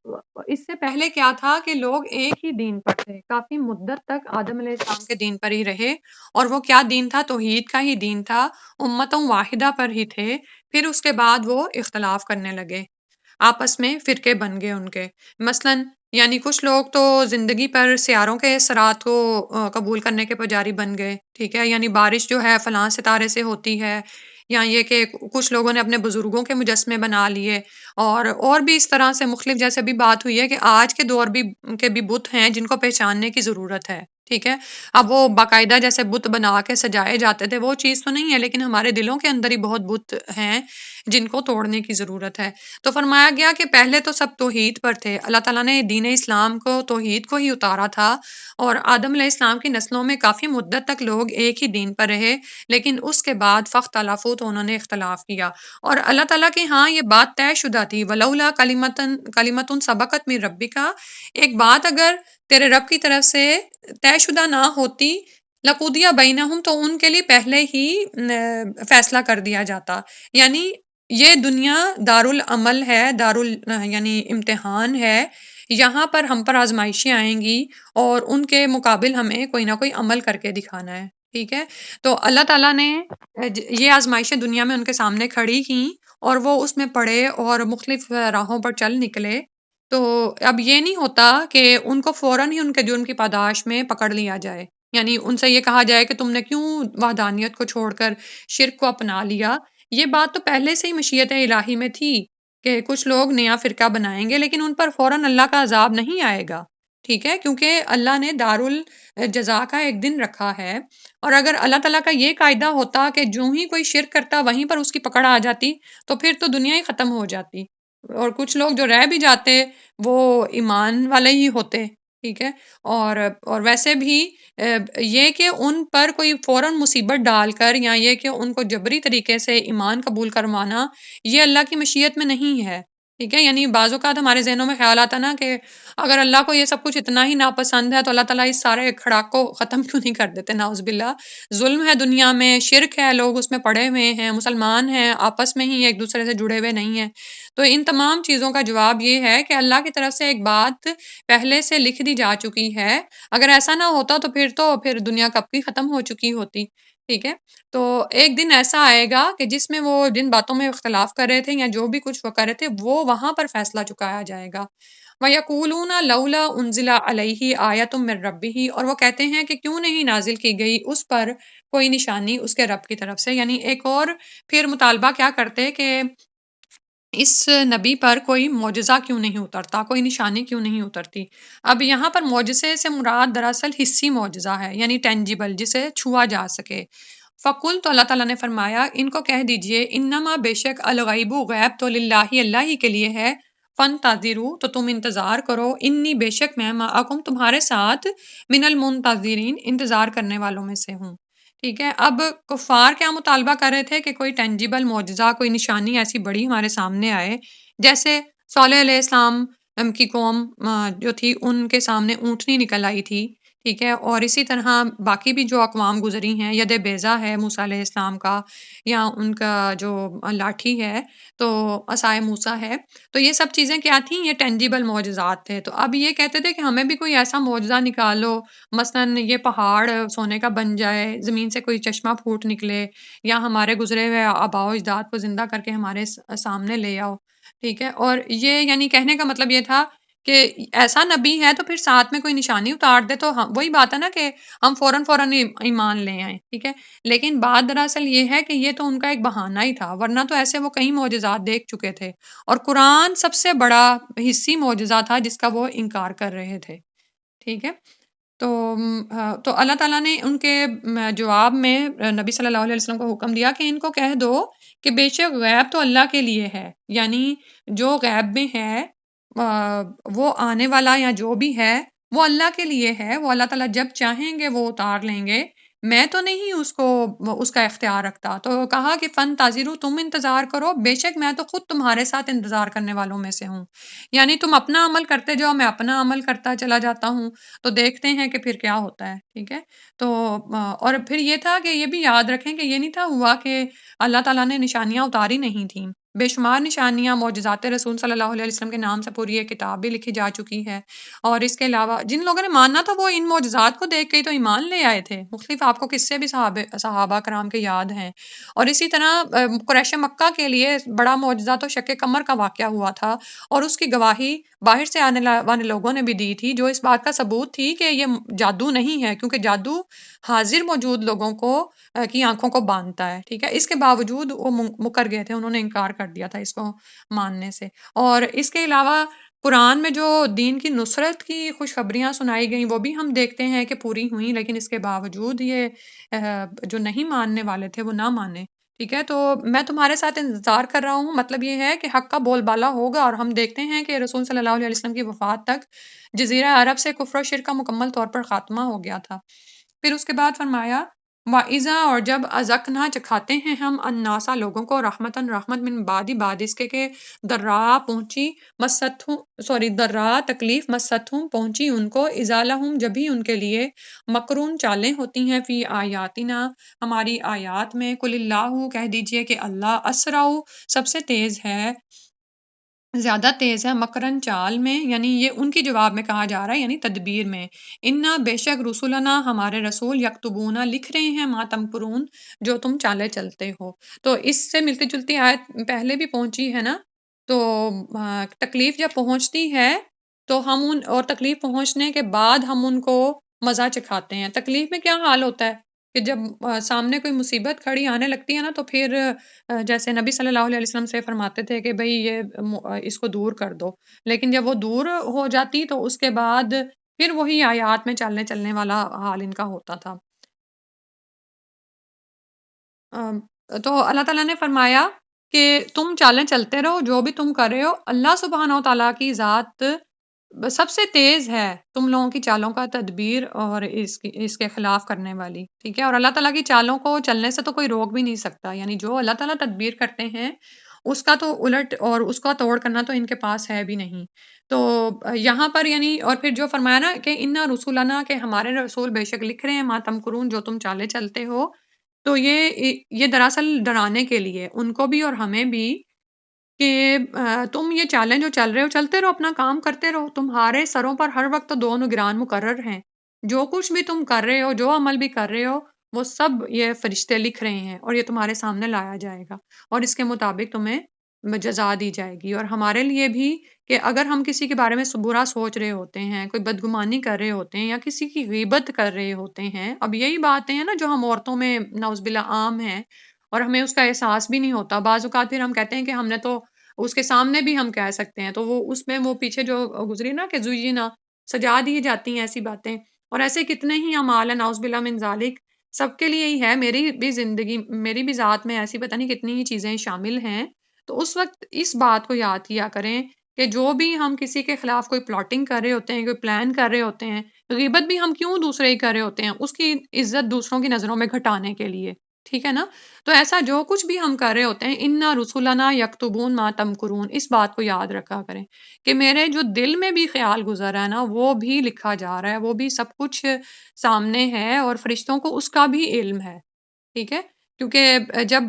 اس سے پہلے کیا تھا کہ لوگ ایک ہی دین پر تھے، کافی مدت تک آدم علیہ السلام کے دین پر ہی رہے، اور وہ کیا دین تھا؟ توحید کا ہی دین تھا، امۃ واحدہ پر ہی تھے، پھر اس کے بعد وہ اختلاف کرنے لگے، آپس میں فرقے بن گئے ان کے، مثلاً یعنی کچھ لوگ تو زندگی پر سیاروں کے اثرات کو قبول کرنے کے پجاری بن گئے، ٹھیک ہے، یعنی بارش جو ہے فلاں ستارے سے ہوتی ہے، یا یہ کہ کچھ لوگوں نے اپنے بزرگوں کے مجسمے بنا لیے، اور بھی اس طرح سے مختلف، جیسے بھی بات ہوئی ہے کہ آج کے دور بھی بت ہیں جن کو پہچاننے کی ضرورت ہے، ٹھیک ہے، اب وہ باقاعدہ جیسے بت بنا کے سجائے جاتے تھے وہ چیز تو نہیں ہے، لیکن ہمارے دلوں کے اندر ہی بہت بت ہیں جن کو توڑنے کی ضرورت ہے۔ تو فرمایا گیا کہ پہلے تو سب توحید پر تھے، اللہ تعالیٰ نے دین اسلام کو، توحید کو ہی اتارا تھا، اور آدم علیہ السلام کی نسلوں میں کافی مدت تک لوگ ایک ہی دین پر رہے، لیکن اس کے بعد فاختلفوا تو انہوں نے اختلاف کیا، اور اللہ تعالیٰ کے ہاں یہ بات طے شدہ تھی، ولولا کلمتن سبقت من ربک، ایک بات اگر تیرے رب کی طرف سے طے شدہ نہ ہوتی، لقضی بینہم تو ان کے لیے پہلے ہی فیصلہ کر دیا جاتا، یعنی یہ دنیا دارالعمل ہے، یعنی امتحان ہے، یہاں پر ہم پر آزمائشیں آئیں گی، اور ان کے مقابل ہمیں کوئی نہ کوئی عمل کر کے دکھانا ہے، ٹھیک ہے، تو اللہ تعالیٰ نے یہ آزمائشیں دنیا میں ان کے سامنے کھڑی کیں، اور وہ اس میں پڑے اور مختلف راہوں پر چل نکلے، تو اب یہ نہیں ہوتا کہ ان کو فوراً ہی ان کے جرم کی پاداش میں پکڑ لیا جائے، یعنی ان سے یہ کہا جائے کہ تم نے کیوں وحدانیت کو چھوڑ کر شرک کو اپنا لیا، یہ بات تو پہلے سے ہی مشیت الہی میں تھی کہ کچھ لوگ نیا فرقہ بنائیں گے، لیکن ان پر فوراً اللہ کا عذاب نہیں آئے گا، ٹھیک ہے، کیونکہ اللہ نے الجزا کا ایک دن رکھا ہے، اور اگر اللہ تعالیٰ کا یہ قاعدہ ہوتا کہ جو ہی کوئی شرک کرتا وہیں پر اس کی پکڑ آ جاتی، تو پھر تو دنیا ہی ختم ہو جاتی، اور کچھ لوگ جو رہ بھی جاتے وہ ایمان والے ہی ہوتے، ٹھیک ہے، اور ویسے بھی یہ کہ ان پر کوئی فوراً مصیبت ڈال کر، یا یہ کہ ان کو جبری طریقے سے ایمان قبول کروانا، یہ اللہ کی مشیت میں نہیں ہے، ٹھیک ہے، یعنی بعض اوقات ہمارے ذہنوں میں خیال آتا نا کہ اگر اللہ کو یہ سب کچھ اتنا ہی ناپسند ہے تو اللہ تعالیٰ اس سارے کھڑاک کو ختم کیوں نہیں کر دیتے، نعوذ باللہ، ظلم ہے دنیا میں، شرک ہے، لوگ اس میں پڑے ہوئے ہیں، مسلمان ہیں آپس میں ہی ایک دوسرے سے جڑے ہوئے نہیں ہیں، تو ان تمام چیزوں کا جواب یہ ہے کہ اللہ کی طرف سے ایک بات پہلے سے لکھ دی جا چکی ہے، اگر ایسا نہ ہوتا تو پھر دنیا کب کی ختم ہو چکی ہوتی، ٹھیک ہے، تو ایک دن ایسا آئے گا کہ جس میں وہ جن باتوں میں اختلاف کر رہے تھے یا جو بھی کچھ وہ کر رہے تھے وہ وہاں پر فیصلہ چکایا جائے گا، وَيَقُولُونَ لَوْلَا أُنزِلَ عَلَيْهِ آیَةٌ مِّن رَّبِّهِ، اور وہ کہتے ہیں کہ کیوں نہیں نازل کی گئی اس پر کوئی نشانی اس کے رب کی طرف سے، یعنی ایک اور پھر مطالبہ کیا کرتے کہ اس نبی پر کوئی معجزہ کیوں نہیں اترتا، کوئی نشانی کیوں نہیں اترتی، اب یہاں پر معجزے سے مراد دراصل حصی معجزہ ہے، یعنی ٹینجیبل، جسے چھوا جا سکے، فقل تو اللہ تعالیٰ نے فرمایا ان کو کہہ دیجئے، انما بے شک الغیب غیب تو للہ اللہ ہی کے لیے ہے، فن تاظرو تو تم انتظار کرو، انی بے شک میں معکم تمہارے ساتھ، من المنتظرین انتظار کرنے والوں میں سے ہوں، ٹھیک ہے، اب کفار کیا مطالبہ کر رہے تھے کہ کوئی ٹینجیبل معجزہ، کوئی نشانی ایسی بڑی ہمارے سامنے آئے، جیسے صالح علیہ السلام کی قوم جو تھی ان کے سامنے اونٹنی نکل آئی تھی، ٹھیک ہے، اور اسی طرح باقی بھی جو اقوام گزری ہیں، ید بیضا ہے موسیٰ علیہ السلام کا، یا ان کا جو لاٹھی ہے تو عصائے موسیٰ ہے، تو یہ سب چیزیں کیا تھیں؟ یہ ٹینجیبل معجزات تھے، تو اب یہ کہتے تھے کہ ہمیں بھی کوئی ایسا معجزہ نکالو، مثلاً یہ پہاڑ سونے کا بن جائے، زمین سے کوئی چشمہ پھوٹ نکلے، یا ہمارے گزرے ہوئے آباء و اجداد کو زندہ کر کے ہمارے سامنے لے آؤ، ٹھیک ہے، اور یہ یعنی کہنے کا مطلب یہ تھا کہ ایسا نبی ہے تو پھر ساتھ میں کوئی نشانی اتار دے تو وہی بات ہے نا کہ ہم فوراً ایمان لے آئیں، ٹھیک ہے۔ لیکن بات دراصل یہ ہے کہ یہ تو ان کا ایک بہانہ ہی تھا، ورنہ تو ایسے وہ کئی معجزات دیکھ چکے تھے، اور قرآن سب سے بڑا حصی معجزہ تھا جس کا وہ انکار کر رہے تھے، ٹھیک ہے۔ تو تو اللہ تعالیٰ نے ان کے جواب میں نبی صلی اللہ علیہ وسلم کو حکم دیا کہ ان کو کہہ دو کہ بے شک غیب تو اللہ کے لیے ہے، یعنی جو غیب میں ہے وہ آنے والا یا جو بھی ہے وہ اللہ کے لیے ہے، وہ اللہ تعالیٰ جب چاہیں گے وہ اتار لیں گے، میں تو نہیں اس کا اختیار رکھتا۔ تو کہا کہ فن تاظرو، تم انتظار کرو، بے شک میں تو خود تمہارے ساتھ انتظار کرنے والوں میں سے ہوں، یعنی تم اپنا عمل کرتے جاؤ، میں اپنا عمل کرتا چلا جاتا ہوں، تو دیکھتے ہیں کہ پھر کیا ہوتا ہے، ٹھیک ہے۔ تو اور پھر یہ تھا کہ یہ بھی یاد رکھیں کہ یہ نہیں تھا ہوا کہ اللہ تعالیٰ نے نشانیاں اتاری نہیں تھیں، بے شمار نشانیاں معجزات رسول صلی اللہ علیہ وسلم کے نام سے پوری ایک کتاب بھی لکھی جا چکی ہے، اور اس کے علاوہ جن لوگوں نے ماننا تھا وہ ان معجزات کو دیکھ کے ہی تو ایمان لے آئے تھے۔ مختلف آپ کو قصے بھی صحابہ کرام کے یاد ہیں، اور اسی طرح قریش مکہ کے لیے بڑا معجزہ تو شق قمر کا واقعہ ہوا تھا، اور اس کی گواہی باہر سے آنے والے لوگوں نے بھی دی تھی، جو اس بات کا ثبوت تھی کہ یہ جادو نہیں ہے، کیونکہ جادو حاضر موجود لوگوں کو کی آنکھوں کو باندھتا ہے، ٹھیک ہے۔ اس کے باوجود وہ مکر گئے تھے، انہوں نے انکار کر دیا تھا اس کو ماننے سے۔ اور اس کے علاوہ قرآن میں جو دین کی نصرت کی خوشخبریاں سنائی گئیں وہ بھی ہم دیکھتے ہیں کہ پوری ہوئیں، لیکن اس کے باوجود یہ جو نہیں ماننے والے تھے وہ نہ مانے، ٹھیک ہے۔ تو میں تمہارے ساتھ انتظار کر رہا ہوں، مطلب یہ ہے کہ حق کا بول بالا ہوگا، اور ہم دیکھتے ہیں کہ رسول صلی اللہ علیہ وسلم کی وفات تک جزیرہ عرب سے کفر و شرک کا مکمل طور پر خاتمہ ہو گیا تھا۔ پھر اس کے بعد فرمایا وَإِذَا، اور جب ازکنا چکھاتے ہیں ہم الناسا لوگوں کو رحمتاً رحمت من بعد اس کے کہ درا پہنچی درا تکلیف مستہم پہنچی ان کو، اذا لہم جب ہی ان کے لیے مکرون چالیں ہوتی ہیں فی آیاتنا ہماری آیات میں، قل اللہ کہہ دیجئے کہ اللہ اسرع سب سے تیز ہے، زیادہ تیز ہے مکرن چال میں، یعنی یہ ان کی جواب میں کہا جا رہا ہے، یعنی تدبیر میں۔ انا بے شک رسولنا ہمارے رسول یکتبون لکھ رہے ہیں ما تمکرون جو تم چالے چلتے ہو۔ تو اس سے ملتی جلتی آیت پہلے بھی پہنچی ہے نا، تو تکلیف جب پہنچتی ہے تو ہم اور تکلیف پہنچنے کے بعد ہم ان کو مزہ چکھاتے ہیں۔ تکلیف میں کیا حال ہوتا ہے کہ جب سامنے کوئی مصیبت کھڑی آنے لگتی ہے نا، تو پھر جیسے نبی صلی اللہ علیہ وسلم سے فرماتے تھے کہ بھئی یہ اس کو دور کر دو، لیکن جب وہ دور ہو جاتی تو اس کے بعد پھر وہی آیات میں چلنے والا حال ان کا ہوتا تھا۔ تو اللہ تعالیٰ نے فرمایا کہ تم چالیں چلتے رہو، جو بھی تم کر رہے ہو، اللہ سبحانہ و تعالیٰ کی ذات سب سے تیز ہے تم لوگوں کی چالوں کا تدبیر اور اس کے خلاف کرنے والی، ٹھیک ہے۔ اور اللہ تعالیٰ کی چالوں کو چلنے سے تو کوئی روک بھی نہیں سکتا، یعنی جو اللہ تعالیٰ تدبیر کرتے ہیں اس کا تو الٹ اور اس کا توڑ کرنا تو ان کے پاس ہے بھی نہیں۔ تو یہاں پر یعنی اور پھر جو فرمایا نا کہ انا رسولنا کہ ہمارے رسول بے شک لکھ رہے ہیں ما تمکرون جو تم چالے چلتے ہو، تو یہ دراصل ڈرانے کے لیے ان کو بھی اور ہمیں بھی کہ تم یہ چالیں جو چل رہے ہو چلتے رہو، اپنا کام کرتے رہو، تمہارے سروں پر ہر وقت دو نگران مقرر ہیں، جو کچھ بھی تم کر رہے ہو، جو عمل بھی کر رہے ہو، وہ سب یہ فرشتے لکھ رہے ہیں، اور یہ تمہارے سامنے لایا جائے گا، اور اس کے مطابق تمہیں جزا دی جائے گی۔ اور ہمارے لیے بھی کہ اگر ہم کسی کے بارے میں برا سوچ رہے ہوتے ہیں، کوئی بدگمانی کر رہے ہوتے ہیں، یا کسی کی غیبت کر رہے ہوتے ہیں، اب یہی باتیں ہیں نا جو ہم عورتوں میں نعوذ باللہ عام ہیں، اور ہمیں اس کا احساس بھی نہیں ہوتا، بعض اوقات پھر ہم کہتے ہیں کہ ہم نے تو اس کے سامنے بھی ہم کہہ سکتے ہیں، تو وہ اس میں وہ پیچھے جو گزری نا کہ زینا سجا دی جاتی ہیں ایسی باتیں، اور ایسے کتنے ہی اعمال ہیں نعوذ باللہ من ذالک، سب کے لیے ہی ہے، میری بھی زندگی میری بھی ذات میں ایسی پتہ نہیں کتنی ہی چیزیں شامل ہیں۔ تو اس وقت اس بات کو یاد کیا کریں کہ جو بھی ہم کسی کے خلاف کوئی پلاٹنگ کر رہے ہوتے ہیں، کوئی پلان کر رہے ہوتے ہیں، غیبت بھی ہم کیوں دوسرے ہی کر رہے ہوتے ہیں، اس کی عزت دوسروں کی نظروں میں گھٹانے کے لیے، ٹھیک ہے نا۔ تو ایسا جو کچھ بھی ہم کر رہے ہوتے ہیں انا رسولنا یکتبون ما تمکرون، اس بات کو یاد رکھا کریں کہ میرے جو دل میں بھی خیال گزر رہا ہے نا وہ بھی لکھا جا رہا ہے، وہ بھی سب کچھ سامنے ہے، اور فرشتوں کو اس کا بھی علم ہے، ٹھیک ہے۔ کیونکہ جب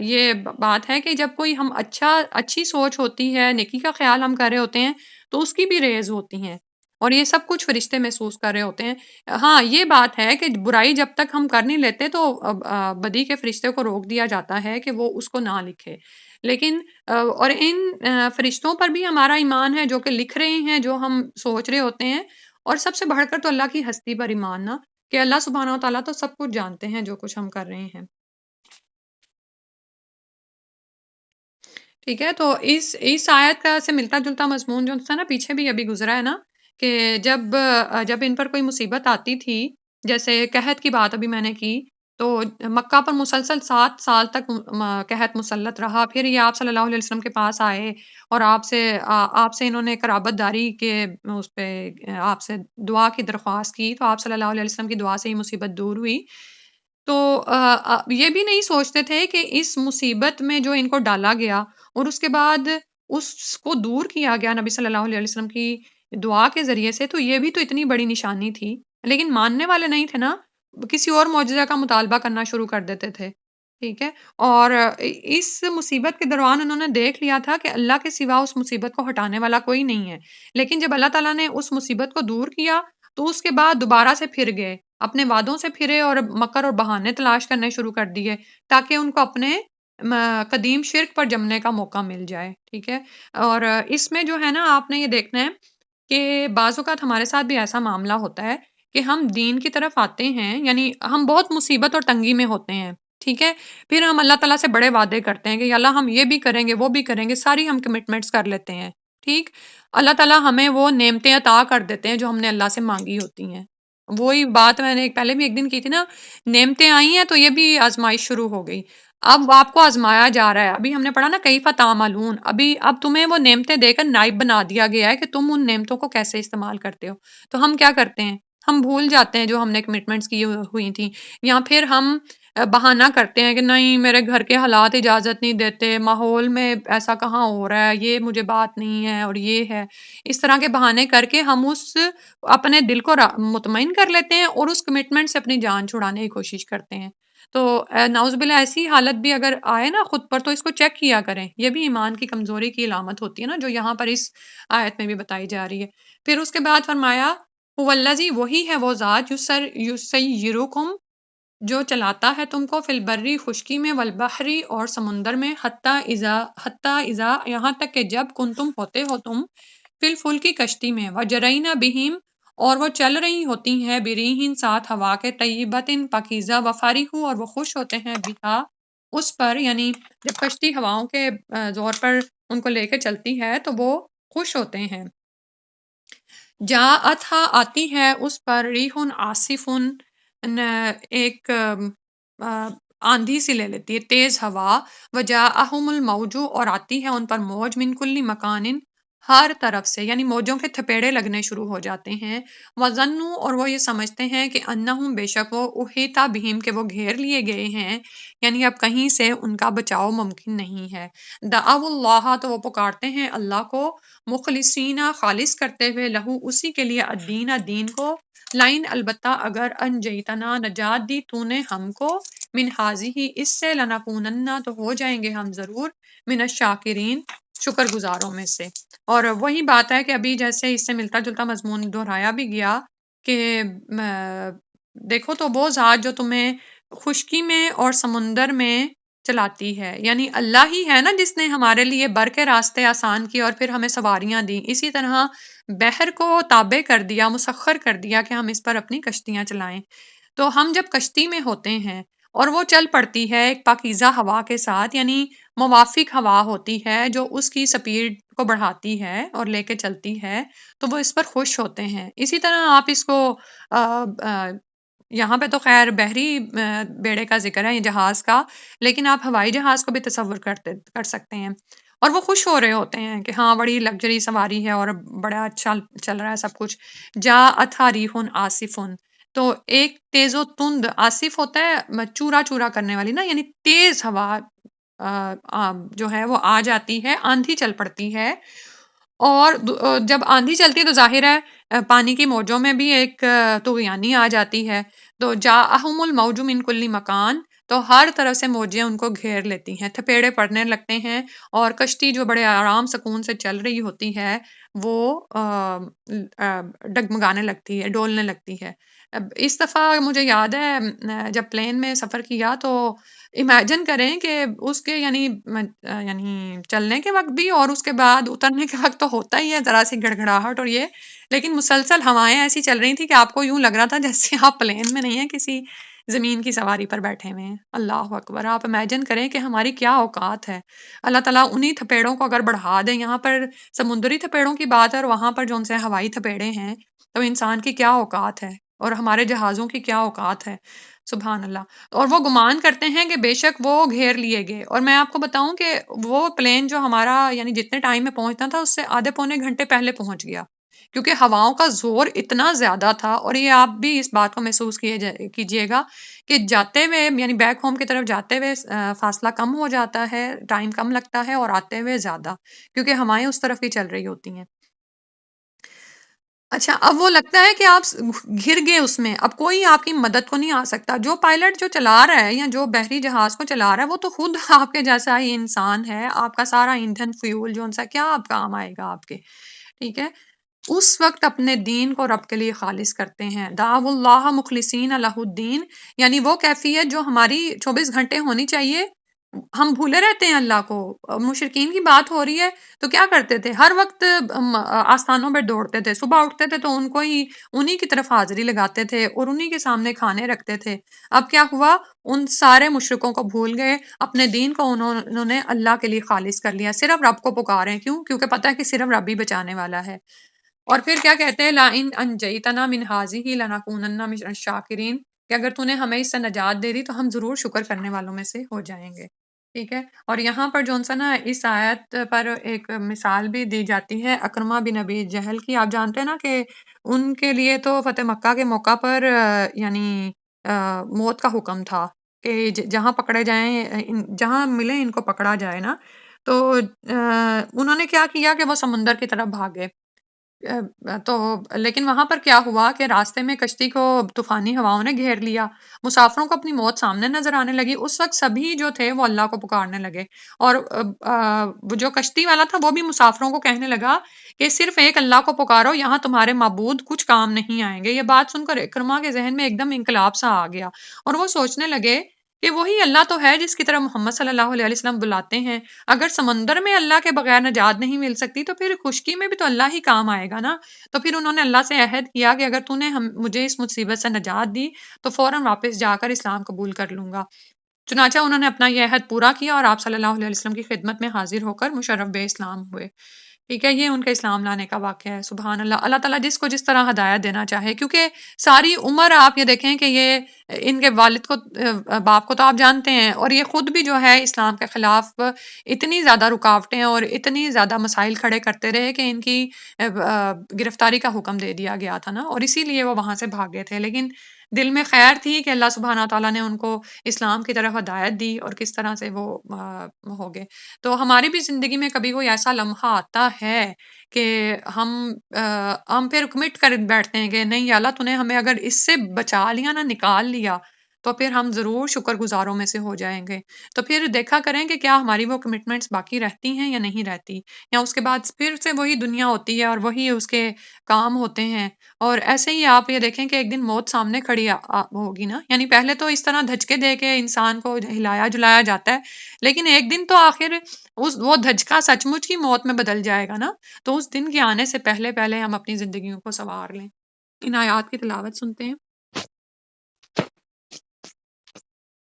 یہ بات ہے کہ جب کوئی ہم اچھی سوچ ہوتی ہے، نیکی کا خیال ہم کر رہے ہوتے ہیں، تو اس کی بھی ریز ہوتی ہیں، اور یہ سب کچھ فرشتے محسوس کر رہے ہوتے ہیں۔ ہاں یہ بات ہے کہ برائی جب تک ہم کر نہیں لیتے تو بدی کے فرشتے کو روک دیا جاتا ہے کہ وہ اس کو نہ لکھے، لیکن اور ان فرشتوں پر بھی ہمارا ایمان ہے جو کہ لکھ رہے ہیں جو ہم سوچ رہے ہوتے ہیں، اور سب سے بڑھ کر تو اللہ کی ہستی پر ایمان نا، کہ اللہ سبحانہ و تعالیٰ تو سب کچھ جانتے ہیں جو کچھ ہم کر رہے ہیں۔ ٹھیک ہے، تو اس آیت کا سے ملتا جلتا مضمون جو تھا نا پیچھے بھی ابھی گزرا ہے نا، کہ جب ان پر کوئی مصیبت آتی تھی، جیسے قحط کی بات ابھی میں نے کی، تو مکہ پر مسلسل 7 سال تک قحط مسلط رہا، پھر یہ آپ صلی اللہ علیہ وسلم کے پاس آئے اور آپ سے انہوں نے قرابت داری کے اس پہ آپ سے دعا کی درخواست کی، تو آپ صلی اللہ علیہ وسلم کی دعا سے یہ مصیبت دور ہوئی۔ تو یہ بھی نہیں سوچتے تھے کہ اس مصیبت میں جو ان کو ڈالا گیا اور اس کے بعد اس کو دور کیا گیا نبی صلی اللہ علیہ وسلم کی دعا کے ذریعے سے، تو یہ بھی تو اتنی بڑی نشانی تھی، لیکن ماننے والے نہیں تھے نا، کسی اور معجزہ کا مطالبہ کرنا شروع کر دیتے تھے۔ ٹھیک ہے، اور اس مصیبت کے دوران انہوں نے دیکھ لیا تھا کہ اللہ کے سوا اس مصیبت کو ہٹانے والا کوئی نہیں ہے، لیکن جب اللہ تعالیٰ نے اس مصیبت کو دور کیا تو اس کے بعد دوبارہ سے پھر گئے، اپنے وعدوں سے پھرے اور مکر اور بہانے تلاش کرنے شروع کر دیے تاکہ ان کو اپنے قدیم شرک پر جمنے کا موقع مل جائے۔ ٹھیک ہے، اور اس میں جو ہے نا آپ نے یہ دیکھنا ہے کہ بعض اوقات ہمارے ساتھ بھی ایسا معاملہ ہوتا ہے کہ ہم دین کی طرف آتے ہیں، یعنی ہم بہت مصیبت اور تنگی میں ہوتے ہیں، ٹھیک ہے، پھر ہم اللہ تعالیٰ سے بڑے وعدے کرتے ہیں کہ یا اللہ ہم یہ بھی کریں گے وہ بھی کریں گے، ساری ہم کمٹمنٹس کر لیتے ہیں، ٹھیک، اللہ تعالیٰ ہمیں وہ نعمتیں عطا کر دیتے ہیں جو ہم نے اللہ سے مانگی ہوتی ہیں۔ وہی بات میں نے پہلے بھی ایک دن کی تھی نا، نعمتیں آئی ہیں تو یہ بھی آزمائش شروع ہو گئی، اب آپ کو آزمایا جا رہا ہے، ابھی ہم نے پڑھا نا کیف تعملون، اب تمہیں وہ نعمتیں دے کر نائب بنا دیا گیا ہے کہ تم ان نعمتوں کو کیسے استعمال کرتے ہو، تو ہم کیا کرتے ہیں، ہم بھول جاتے ہیں جو ہم نے کمٹمنٹس کی ہوئی تھیں، یا پھر ہم بہانہ کرتے ہیں کہ نہیں میرے گھر کے حالات اجازت نہیں دیتے، ماحول میں ایسا کہاں ہو رہا ہے، یہ مجھے بات نہیں ہے اور یہ ہے، اس طرح کے بہانے کر کے ہم اپنے دل کو مطمئن کر لیتے ہیں اور اس کمٹمنٹ سے اپنی جان چھڑانے کی کوشش کرتے ہیں۔ تو نعوذ باللہ ایسی حالت بھی اگر آئے نا خود پر تو اس کو چیک کیا کریں، یہ بھی ایمان کی کمزوری کی علامت ہوتی ہے نا جو یہاں پر اس آیت میں بھی بتائی جا رہی ہے۔ پھر اس کے بعد فرمایا والذی، وہی ہے وہ ذات یسیرکم، جو چلاتا ہے تم کو فی البری، خشکی میں، والبحری، اور سمندر میں، حتی اذا، یہاں تک کہ جب کنتم، ہوتے ہو تم، فی الفلکی، کشتی میں، وجرین بہم، اور وہ چل رہی ہوتی ہیں، بریہن، ساتھ ہوا کے، طیبتن، پاکیزہ، وفارحو، اور وہ خوش ہوتے ہیں، بہا، اس پر، یعنی جب کشتی ہواؤں کے زور پر ان کو لے کے چلتی ہے تو وہ خوش ہوتے ہیں۔ جاءتھا، آتی ہے اس پر، ریحٌ عاصفٌ، ایک آندھی سی لے لیتی ہے، تیز ہوا، وجاءہم الموج، اور آتی ہے ان پر موج، من کل مکان، ہر طرف سے، یعنی موجوں کے تھپیڑے لگنے شروع ہو جاتے ہیں، وظنوا، اور وہ یہ سمجھتے ہیں کہ انہم، بے شک وہ، احیط بہم، کہ وہ گھیر لیے گئے ہیں، یعنی اب کہیں سے ان کا بچاؤ ممکن نہیں ہے، دعوا اللہ، تو وہ پکارتے ہیں اللہ کو، مخلصین، خالص کرتے ہوئے، لہو، اسی کے لیے، الدین، دین کو، لائن، البتہ، اگر، انجیتنا، نجات دی تو نے ہم کو، من ہی، اس سے، لنکونن، تو ہو جائیں گے ہم ضرور، من الشاکرین، شکر گزاروں میں سے۔ اور وہی بات ہے کہ ابھی جیسے اس سے ملتا جلتا مضمون دہرایا بھی گیا کہ دیکھو تو وہ ذات جو تمہیں خشکی میں اور سمندر میں چلاتی ہے، یعنی اللہ ہی ہے نا جس نے ہمارے لیے بر کے راستے آسان کیے اور پھر ہمیں سواریاں دی، اسی طرح بحر کو تابع کر دیا، مسخر کر دیا کہ ہم اس پر اپنی کشتیاں چلائیں۔ تو ہم جب کشتی میں ہوتے ہیں اور وہ چل پڑتی ہے ایک پاکیزہ ہوا کے ساتھ، یعنی موافق ہوا ہوتی ہے جو اس کی سپیڈ کو بڑھاتی ہے اور لے کے چلتی ہے، تو وہ اس پر خوش ہوتے ہیں۔ اسی طرح آپ اس کو یہاں پہ تو خیر بحری بیڑے کا ذکر ہے، جہاز کا، لیکن آپ ہوائی جہاز کو بھی تصور کر سکتے ہیں، اور وہ خوش ہو رہے ہوتے ہیں کہ ہاں بڑی لگژری سواری ہے اور بڑا اچھا چل رہا ہے سب کچھ۔ جاءتھا ریحٌ عاصفٌ، تو ایک تیز و تند، آصف ہوتا ہے چورا چورا کرنے والی نا، یعنی تیز ہوا جو ہے وہ آ جاتی ہے، آندھی چل پڑتی ہے، اور جب آندھی چلتی ہے تو ظاہر ہے پانی کی موجوں میں بھی ایک طغیانی آ جاتی ہے، تو جاءہم الموج من کل مکان، تو ہر طرف سے موجیں ان کو گھیر لیتی ہیں، تھپیڑے پڑنے لگتے ہیں، اور کشتی جو بڑے آرام سکون سے چل رہی ہوتی ہے وہ ڈگمگانے لگتی ہے، ڈولنے لگتی ہے۔ اب اس دفعہ مجھے یاد ہے جب پلین میں سفر کیا تو امیجن کریں کہ اس کے یعنی چلنے کے وقت بھی اور اس کے بعد اترنے کے وقت تو ہوتا ہی ہے ذرا سی گڑگڑاہٹ اور یہ، لیکن مسلسل ہوائیں ایسی چل رہی تھی کہ آپ کو یوں لگ رہا تھا جیسے آپ پلین میں نہیں ہیں، کسی زمین کی سواری پر بیٹھے ہوئے ہیں۔ اللہ اکبر! آپ امیجن کریں کہ ہماری کیا اوقات ہے۔ اللہ تعالیٰ انہی تھپیڑوں کو اگر بڑھا دے، یہاں پر سمندری تھپیڑوں کی بات ہے اور وہاں پر جو ان سے ہوائی تھپیڑے ہیں، تو انسان کی کیا اوقات ہے اور ہمارے جہازوں کی کیا اوقات ہے۔ سبحان اللہ۔ اور وہ گمان کرتے ہیں کہ بے شک وہ گھیر لیے گئے، اور میں آپ کو بتاؤں کہ وہ پلین جو ہمارا یعنی جتنے ٹائم میں پہنچنا تھا اس سے آدھے پونے گھنٹے پہلے پہنچ گیا، کیونکہ ہواؤں کا زور اتنا زیادہ تھا۔ اور یہ آپ بھی اس بات کو محسوس کیجئے گا کہ جاتے ہوئے یعنی بیک ہوم کی طرف جاتے ہوئے فاصلہ کم ہو جاتا ہے، ٹائم کم لگتا ہے، اور آتے ہوئے زیادہ، کیونکہ ہوائیں اس طرف ہی چل رہی ہوتی ہیں۔ اچھا، اب وہ لگتا ہے کہ آپ گھر گئے اس میں، اب کوئی آپ کی مدد کو نہیں آ سکتا۔ جو پائلٹ جو چلا رہا ہے یا جو بحری جہاز کو چلا رہا ہے وہ تو خود آپ کے جیسا ہی انسان ہے، آپ کا سارا ایندھن فیول جو ان سا کیا آپ کام آئے گا آپ کے، ٹھیک ہے؟ اس وقت اپنے دین کو رب کے لیے خالص کرتے ہیں، دعوا اللہ مخلصین لہ الدین، یعنی وہ کیفیت جو ہماری 24 گھنٹے ہونی چاہیے، ہم بھولے رہتے ہیں اللہ کو۔ مشرکین کی بات ہو رہی ہے تو کیا کرتے تھے، ہر وقت آستانوں پہ دوڑتے تھے، صبح اٹھتے تھے تو ان کو ہی انہی کی طرف حاضری لگاتے تھے اور انہی کے سامنے کھانے رکھتے تھے۔ اب کیا ہوا، ان سارے مشرکوں کو بھول گئے، اپنے دین کو انہوں نے اللہ کے لیے خالص کر لیا، صرف رب کو پکاریں، کیوں؟ کیونکہ پتہ ہے کہ صرف رب ہی بچانے والا ہے۔ اور پھر کیا کہتے ہیں، لَإِنْ أَنْجَيْتَنَا مِنْ هَٰذِهِ لَنَكُونَنَّ مِنَ الشَّاكِرِينَ، کہ اگر تو نے ہمیں اس سے نجات دے دی تو ہم ضرور شکر کرنے والوں میں سے ہو جائیں گے، ٹھیک ہے؟ اور یہاں پر جو نا اس آیت پر ایک مثال بھی دی جاتی ہے اکرمہ بن ابی جہل کی۔ آپ جانتے ہیں نا کہ ان کے لیے تو فتح مکہ کے موقع پر یعنی موت کا حکم تھا کہ جہاں پکڑے جائیں، جہاں ملے ان کو پکڑا جائے نا، تو انہوں نے کیا کیا کہ وہ سمندر کی طرف بھاگے۔ تو لیکن وہاں پر کیا ہوا کہ راستے میں کشتی کو طوفانی ہواؤں نے گھیر لیا، مسافروں کو اپنی موت سامنے نظر آنے لگی۔ اس وقت سبھی جو تھے وہ اللہ کو پکارنے لگے، اور وہ جو کشتی والا تھا وہ بھی مسافروں کو کہنے لگا کہ صرف ایک اللہ کو پکارو، یہاں تمہارے معبود کچھ کام نہیں آئیں گے۔ یہ بات سن کر اکرمہ کے ذہن میں ایک دم انقلاب سا آ گیا، اور وہ سوچنے لگے کہ وہی اللہ تو ہے جس کی طرف محمد صلی اللہ علیہ وسلم بلاتے ہیں۔ اگر سمندر میں اللہ کے بغیر نجات نہیں مل سکتی تو پھر خشکی میں بھی تو اللہ ہی کام آئے گا نا۔ تو پھر انہوں نے اللہ سے عہد کیا کہ اگر تو نے مجھے اس مصیبت سے نجات دی تو فوراً واپس جا کر اسلام قبول کر لوں گا۔ چنانچہ انہوں نے اپنا یہ عہد پورا کیا اور آپ صلی اللہ علیہ وسلم کی خدمت میں حاضر ہو کر مشرف بے اسلام ہوئے، ٹھیک ہے؟ یہ ان کے اسلام لانے کا واقعہ ہے۔ سبحان اللہ۔ اللہ تعالیٰ جس کو جس طرح ہدایت دینا چاہے، کیونکہ ساری عمر آپ یہ دیکھیں کہ یہ ان کے والد کو باپ کو تو آپ جانتے ہیں، اور یہ خود بھی جو ہے اسلام کے خلاف اتنی زیادہ رکاوٹیں اور اتنی زیادہ مسائل کھڑے کرتے رہے کہ ان کی گرفتاری کا حکم دے دیا گیا تھا نا، اور اسی لیے وہ وہاں سے بھاگے تھے۔ لیکن دل میں خیر تھی کہ اللہ سبحانہ تعالیٰ نے ان کو اسلام کی طرف ہدایت دی، اور کس طرح سے وہ ہو گئے۔ تو ہماری بھی زندگی میں کبھی کوئی ایسا لمحہ آتا ہے کہ ہم پھر کمٹ کر بیٹھتے ہیں کہ نہیں یا اللہ، تو نے ہمیں اگر اس سے بچا لیا نا، نکال لیا، تو پھر ہم ضرور شکر گزاروں میں سے ہو جائیں گے۔ تو پھر دیکھا کریں کہ کیا ہماری وہ کمٹمنٹس باقی رہتی ہیں یا نہیں رہتی، یا اس کے بعد پھر سے وہی دنیا ہوتی ہے اور وہی اس کے کام ہوتے ہیں۔ اور ایسے ہی آپ یہ دیکھیں کہ ایک دن موت سامنے کھڑی ہوگی نا، یعنی پہلے تو اس طرح دھچکے دے کے انسان کو ہلایا جلایا جاتا ہے، لیکن ایک دن تو آخر وہ دھچکا سچ مچ کی موت میں بدل جائے گا نا۔ تو اس دن کے آنے سے پہلے پہلے ہم اپنی زندگیوں کو سنوار لیں۔ ان آیات کی تلاوت سنتے ہیں،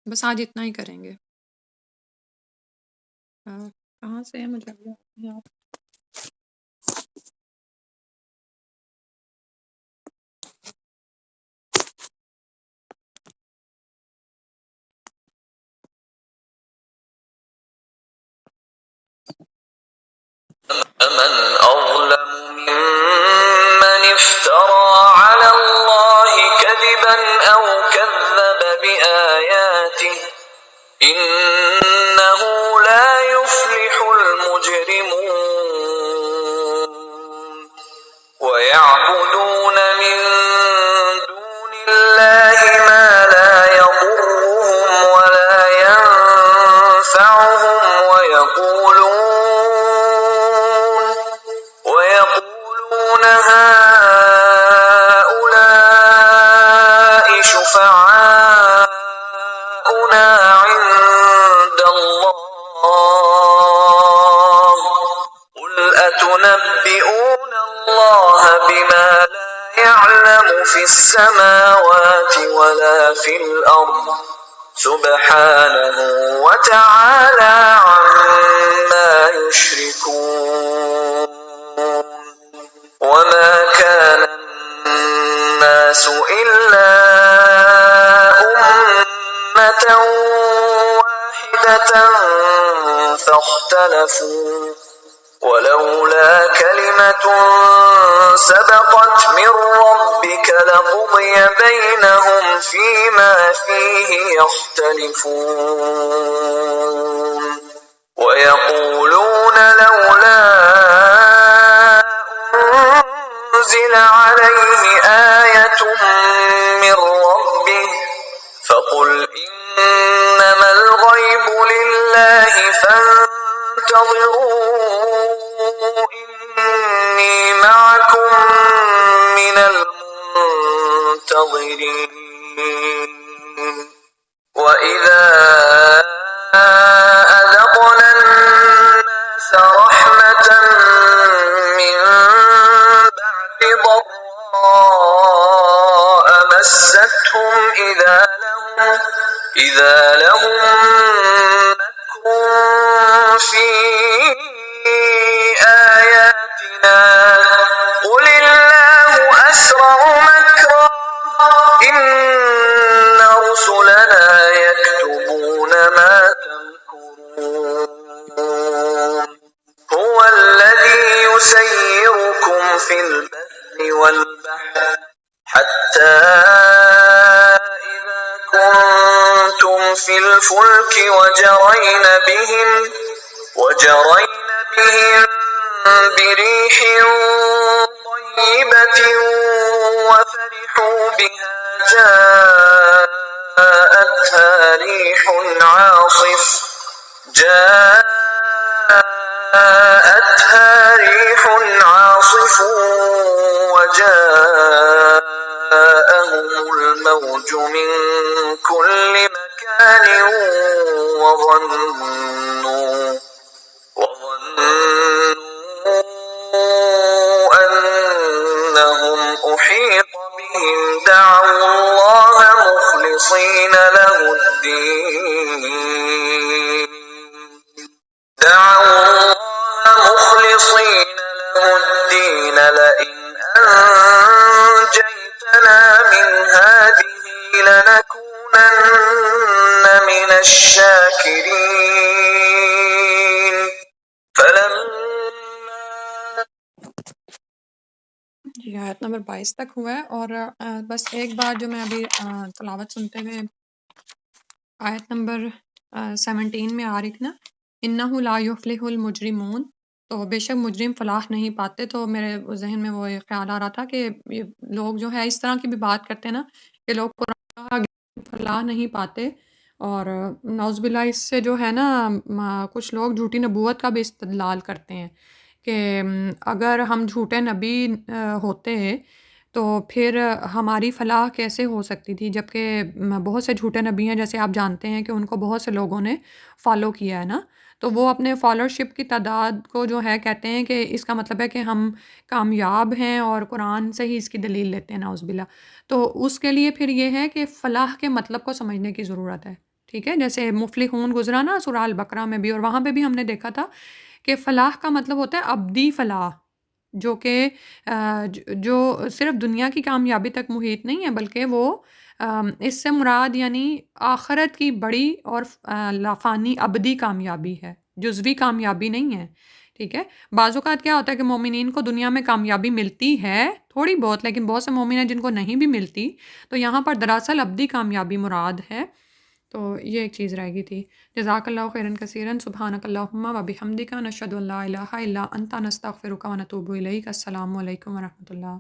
بس آج اتنا ہی کریں گے۔ کہاں سے ہے مجھے یاد؟ فمن أظلم ممن افترى على الله كذبا أو كذب بآياته إنه لا يفلح المجرمون ويعبدون من دون الله ما لا يضرهم ولا أجرنا عند الله قل أتنبئون الله بما لا يعلم في السماوات ولا في الأرض سبحانه وتعالى عما يشركون وما كان الناس إلا أمة واحدة فاختلفوا ولولا كلمة سبقت من ربك لقضي بينهم فيما فيه يختلفون ويقولون لولا أنزل عليه آية من ربه فقل إنما الغيب لله فانتظروا إني معكم من المنتظرين وإذا أذقنا الناس رحمة من بعد ضراء مستهم إذا لهم مكر في آياتنا قل الله أسرع مكرا إن رسلنا يكتبون ما تمكرون هو الذي يسيركم في البر والبحر حتى إذا كنتم في الفلك وجرين بهم بريح طيبة وفرحوا بها جاءتها ريح عاصف وجاءهم الموج من كل مكان وظنوا أنهم أحيط بهم دعوا الله مخلصين له الدين لئن أنجيتنا من هذه لنكونن من الشاكرين جی آیت نمبر 22 تک ہوا ہے اور بس ایک بات جو میں ابھی تلاوت سنتے ہوئے آیت نمبر 17 میں آ رہی تھی نا انہ لا یفلح المجرمون تو بے شک مجرم فلاح نہیں پاتے تو میرے ذہن میں وہ خیال آ رہا تھا کہ یہ لوگ جو ہے اس طرح کی بھی بات کرتے ہیں نا کہ لوگ قرآن فلاح نہیں پاتے اور نعوذ باللہ اس سے جو ہے نا کچھ لوگ جھوٹی نبوت کا بھی استدلال کرتے ہیں کہ اگر ہم جھوٹے نبی ہوتے تو پھر ہماری فلاح کیسے ہو سکتی تھی جبکہ بہت سے جھوٹے نبی ہیں جیسے آپ جانتے ہیں کہ ان کو بہت سے لوگوں نے فالو کیا ہے نا تو وہ اپنے فالوورشپ کی تعداد کو جو ہے کہتے ہیں کہ اس کا مطلب ہے کہ ہم کامیاب ہیں اور قرآن سے ہی اس کی دلیل لیتے ہیں نعوذ باللہ تو اس کے لیے پھر یہ ہے کہ فلاح کے مطلب کو سمجھنے کی ضرورت ہے ٹھیک ہے جیسے مفلحون گزرا نا سورہ البقرہ میں بھی اور وہاں پہ بھی ہم نے دیکھا تھا کہ فلاح کا مطلب ہوتا ہے ابدی فلاح جو کہ جو صرف دنیا کی کامیابی تک محیط نہیں ہے بلکہ وہ اس سے مراد یعنی آخرت کی بڑی اور لافانی ابدی کامیابی ہے جزوی کامیابی نہیں ہے ٹھیک ہے بعض اوقات کیا ہوتا ہے کہ مومنین کو دنیا میں کامیابی ملتی ہے تھوڑی بہت لیکن بہت سے مومن ہیں جن کو نہیں بھی ملتی تو یہاں پر دراصل ابدی کامیابی مراد ہے تو یہ ایک چیز رہ گئی تھی جزاک اللہ خیرن کثیرن سبحانک اللہم و بحمدک نشہد ان لا الہ الا انت نستغفرک و نتوب الیک السلام علیکم ورحمۃ اللہ